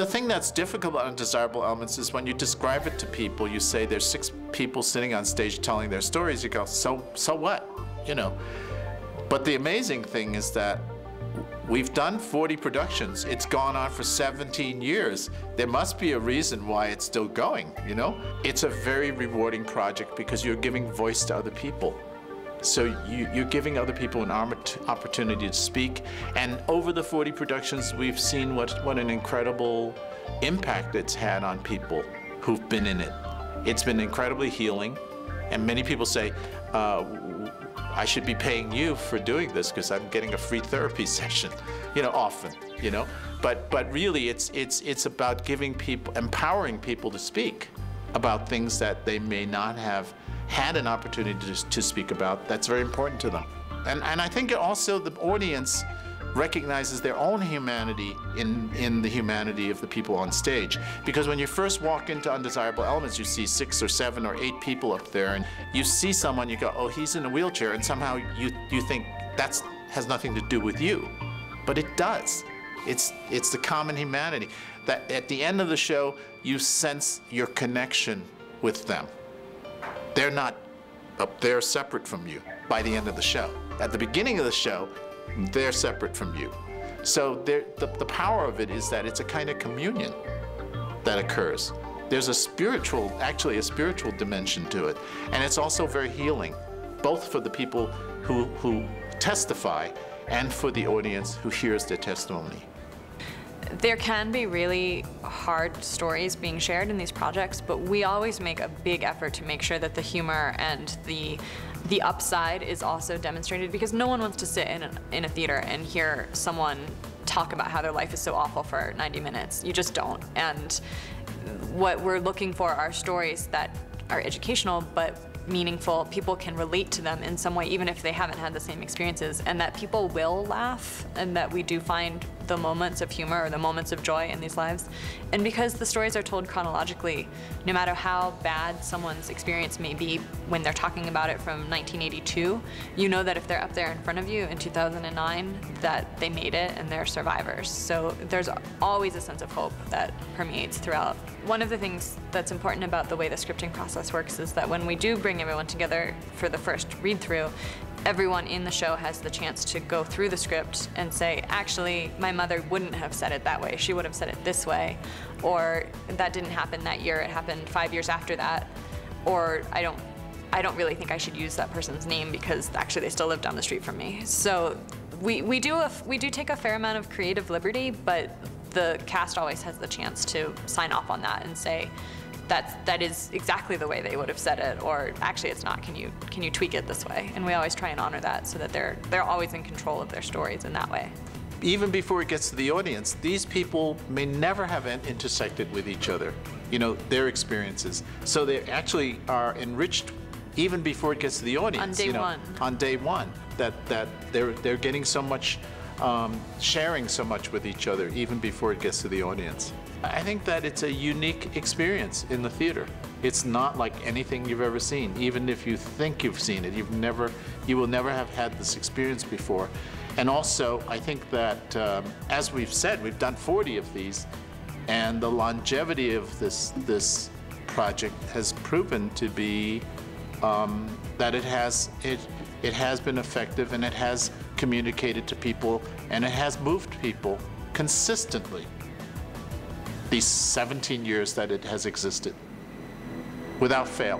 The thing that's difficult about Undesirable Elements is when you describe it to people, you say there's 6 people sitting on stage telling their stories, you go, so what? You know. But the amazing thing is that we've done 40 productions. It's gone on for 17 years. There must be a reason why it's still going, you know? It's a very rewarding project because you're giving voice to other people. So you're giving other people an opportunity to speak. And over the 40 productions, we've seen what an incredible impact it's had on people who've been in it. It's been incredibly healing. And many people say, I should be paying you for doing this because I'm getting a free therapy session, you know, often, you know. But really, it's about giving people, empowering people to speak about things that they may not have had an opportunity to speak about. That's very important to them. And I think also the audience recognizes their own humanity in the humanity of the people on stage. Because when you first walk into Undesirable Elements, you see 6 or 7 or 8 people up there, and you see someone, you go, oh, he's in a wheelchair, and somehow you think that has nothing to do with you. But it does. It's the common humanity. That at the end of the show, you sense your connection with them. They're not up there separate from you by the end of the show. At the beginning of the show, they're separate from you. So the power of it is that it's a kind of communion that occurs. There's actually a spiritual dimension to it. And it's also very healing, both for the people who testify and for the audience who hears their testimony. There can be really hard stories being shared in these projects, but we always make a big effort to make sure that the humor and the upside is also demonstrated, because no one wants to sit in a theater and hear someone talk about how their life is so awful for 90 minutes. You just don't. And what we're looking for are stories that are educational but meaningful. People can relate to them in some way, even if they haven't had the same experiences, and that people will laugh, and that we do find the moments of humor or the moments of joy in these lives. And because the stories are told chronologically, no matter how bad someone's experience may be when they're talking about it from 1982, you know that if they're up there in front of you in 2009, that they made it and they're survivors. So there's always a sense of hope that permeates throughout. One of the things that's important about the way the scripting process works is that when we do bring everyone together for the first read-through, everyone in the show has the chance to go through the script and say, actually, my mother wouldn't have said it that way. She would have said it this way. Or that didn't happen that year, it happened 5 years after that. Or I don't really think I should use that person's name because actually they still live down the street from me. So we do take a fair amount of creative liberty, but the cast always has the chance to sign off on that and say, that is exactly the way they would have said it, or actually it's not, can you tweak it this way? And we always try and honor that so that they're always in control of their stories in that way. Even before it gets to the audience, these people may never have intersected with each other, you know, their experiences. So they actually are enriched even before it gets to the audience. On day one. On day one, that they're getting so much, sharing so much with each other even before it gets to the audience. I think that it's a unique experience in the theater. It's not like anything you've ever seen. Even if you think you've seen it, you will never have had this experience before. And also, I think that, as we've said, we've done 40 of these, and the longevity of this project has proven to be that it has been effective, and it has communicated to people, and it has moved people consistently these 17 years that it has existed, without fail.